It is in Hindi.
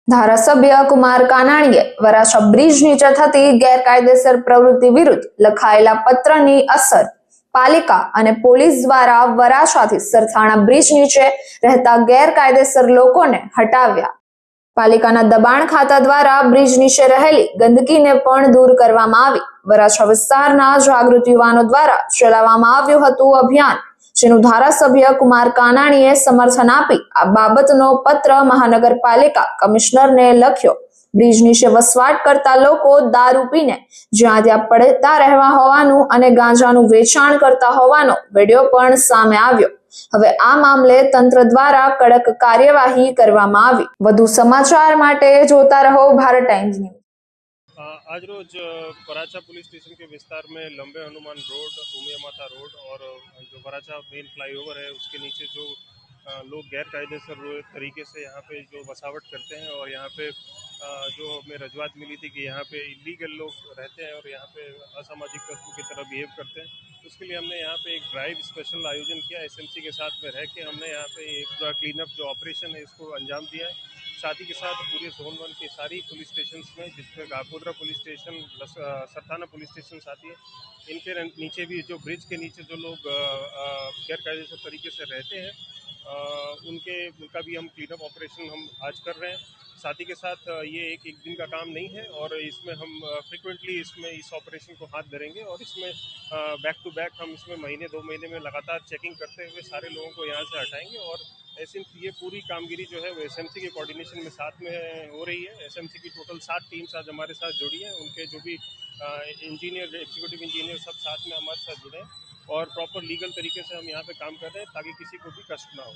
ધારાસભ્ય કુમાર કાનાણીએ વરાછા બ્રિજ નીચે થતી ગેરકાયદેસર પ્રવૃત્તિ વિરુદ્ધ લખાયેલા પત્રની અસર પાલિકા અને પોલીસ દ્વારા વરાછાથી સરથાણા બ્રિજ નીચે રહેતા ગેરકાયદેસર લોકોને હટાવ્યા। પાલિકાના દબાણ ખાતા દ્વારા બ્રિજ નીચે રહેલી ગંદકીને પણ દૂર કરવામાં આવી। વરાછા વિસ્તારના જાગૃત યુવાનો દ્વારા ચલાવવામાં આવ્યું હતું અભિયાન, જેનું ધારાસભ્ય કુમાર કાનાણીએ સમર્થન આપી આ બાબતનો પત્ર મહાનગરપાલિકા કમિશનરને લખ્યો। બ્રિજ નીચે વસવાટ કરતા લોકો દારૂ પીને જ્યાં ત્યાં પડતા રહેવા હોવાનું અને ગાંજાનું વેચાણ કરતા હોવાનો વિડીયો પણ સામે આવ્યો। હવે આ મામલે તંત્ર દ્વારા કડક કાર્યવાહી કરવામાં આવી। વધુ સમાચાર માટે જોતા રહો ભારત ટાइम्स न्यूज। आज रोज वराछा पुलिस स्टेशन के विस्तार में लंबे हनुमान रोड, उमिया माता रोड और जो वराछा मेन फ्लाईओवर है उसके नीचे जो लोग गैर कायदेसर तरीके से यहाँ पे जो बसावट करते हैं और यहाँ पे जो हमें रजूआत मिली थी कि यहाँ पे इलीगल लोग रहते हैं और यहाँ पे असामाजिक तत्वों की तरह बिहेव करते हैं, उसके लिए हमने यहाँ पे एक ड्राइव स्पेशल आयोजन किया। एसएमसी के साथ में रह के हमने यहाँ पे एक पूरा क्लीनअप जो ऑपरेशन है इसको अंजाम दिया है। साथ ही के साथ पूरे जोन 1 के सारी पुलिस स्टेशन में, जिसमें गाकोद्रा police station, Sarthana police station आती है, इनके नीचे भी जो ब्रिज के नीचे जो लोग गैर कायदेसर तरीके से रहते हैं उनका भी हम क्लीनअप ऑपरेशन हम आज कर रहे हैं। साथ ही के साथ ये एक दिन का काम नहीं है और इसमें हम फ्रिक्वेंटली इसमें इस ऑपरेशन को हाथ धरेंगे और इसमें बैक टू बैक हम इसमें महीने 2 महीने में लगातार चेकिंग करते हुए सारे लोगों को यहाँ से हटाएंगे। और ये पूरी कामगिरी जो है वो एसएमसी के कोऑर्डिनेशन में साथ में हो रही है। एसएमसी की टोटल 7 टीम्स आज हमारे साथ जुड़ी हैं, उनके जो भी इंजीनियर, एग्जीक्यूटिव इंजीनियर सब साथ में हमारे साथ जुड़े हैं और प्रॉपर लीगल तरीके से हम यहाँ पे काम कर रहे हैं ताकि किसी को भी कष्ट ना हो।